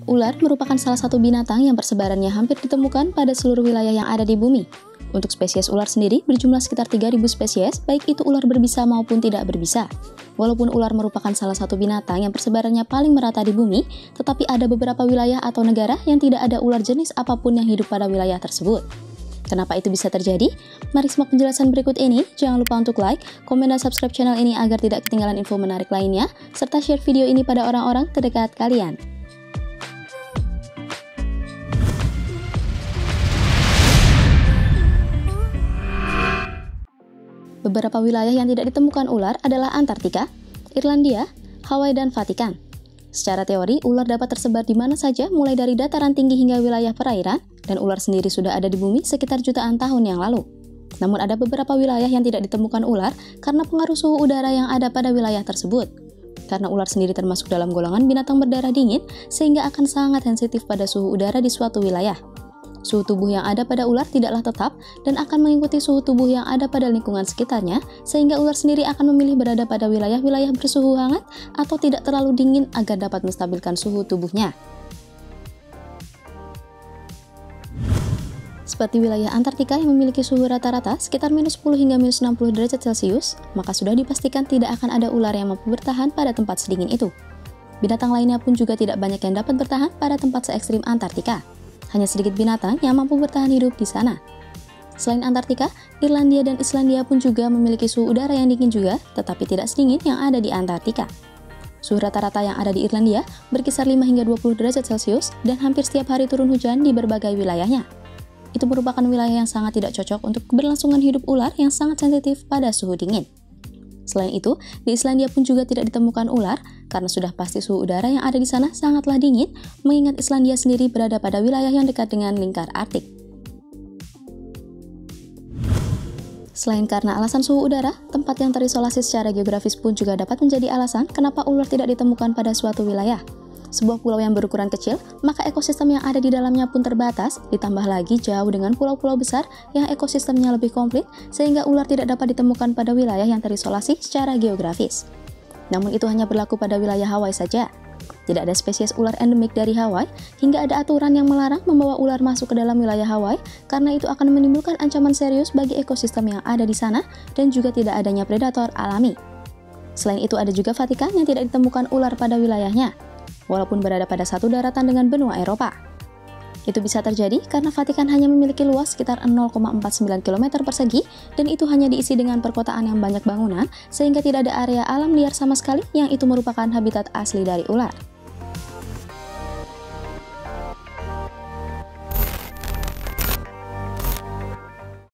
Ular merupakan salah satu binatang yang persebarannya hampir ditemukan pada seluruh wilayah yang ada di bumi. Untuk spesies ular sendiri berjumlah sekitar 3.000 spesies, baik itu ular berbisa maupun tidak berbisa. Walaupun ular merupakan salah satu binatang yang persebarannya paling merata di bumi, tetapi ada beberapa wilayah atau negara yang tidak ada ular jenis apapun yang hidup pada wilayah tersebut. Kenapa itu bisa terjadi? Mari simak penjelasan berikut ini. Jangan lupa untuk like, komen, dan subscribe channel ini agar tidak ketinggalan info menarik lainnya, serta share video ini pada orang-orang terdekat kalian. Beberapa wilayah yang tidak ditemukan ular adalah Antartika, Irlandia, Hawaii, dan Vatikan. Secara teori, ular dapat tersebar di mana saja mulai dari dataran tinggi hingga wilayah perairan, dan ular sendiri sudah ada di bumi sekitar jutaan tahun yang lalu. Namun ada beberapa wilayah yang tidak ditemukan ular karena pengaruh suhu udara yang ada pada wilayah tersebut. Karena ular sendiri termasuk dalam golongan binatang berdarah dingin, sehingga akan sangat sensitif pada suhu udara di suatu wilayah. Suhu tubuh yang ada pada ular tidaklah tetap dan akan mengikuti suhu tubuh yang ada pada lingkungan sekitarnya, sehingga ular sendiri akan memilih berada pada wilayah-wilayah bersuhu hangat atau tidak terlalu dingin agar dapat menstabilkan suhu tubuhnya. Seperti wilayah Antartika yang memiliki suhu rata-rata sekitar -10 hingga -60 derajat Celcius, maka sudah dipastikan tidak akan ada ular yang mampu bertahan pada tempat sedingin itu. Binatang lainnya pun juga tidak banyak yang dapat bertahan pada tempat se-ekstrim Antartika. Hanya sedikit binatang yang mampu bertahan hidup di sana. Selain Antartika, Irlandia dan Islandia pun juga memiliki suhu udara yang dingin juga, tetapi tidak sedingin yang ada di Antartika. Suhu rata-rata yang ada di Irlandia berkisar 5 hingga 20 derajat Celcius dan hampir setiap hari turun hujan di berbagai wilayahnya. Itu merupakan wilayah yang sangat tidak cocok untuk keberlangsungan hidup ular yang sangat sensitif pada suhu dingin. Selain itu, di Islandia pun juga tidak ditemukan ular karena sudah pasti suhu udara yang ada di sana sangatlah dingin, mengingat Islandia sendiri berada pada wilayah yang dekat dengan lingkar Arktik. Selain karena alasan suhu udara, tempat yang terisolasi secara geografis pun juga dapat menjadi alasan kenapa ular tidak ditemukan pada suatu wilayah. Sebuah pulau yang berukuran kecil, maka ekosistem yang ada di dalamnya pun terbatas, ditambah lagi jauh dengan pulau-pulau besar yang ekosistemnya lebih komplit, sehingga ular tidak dapat ditemukan pada wilayah yang terisolasi secara geografis. Namun itu hanya berlaku pada wilayah Hawaii saja. Tidak ada spesies ular endemik dari Hawaii, hingga ada aturan yang melarang membawa ular masuk ke dalam wilayah Hawaii, karena itu akan menimbulkan ancaman serius bagi ekosistem yang ada di sana, dan juga tidak adanya predator alami. Selain itu ada juga Vatikan yang tidak ditemukan ular pada wilayahnya, walaupun berada pada satu daratan dengan benua Eropa. Itu bisa terjadi karena Vatikan hanya memiliki luas sekitar 0,49 km persegi dan itu hanya diisi dengan perkotaan yang banyak bangunan, sehingga tidak ada area alam liar sama sekali yang itu merupakan habitat asli dari ular.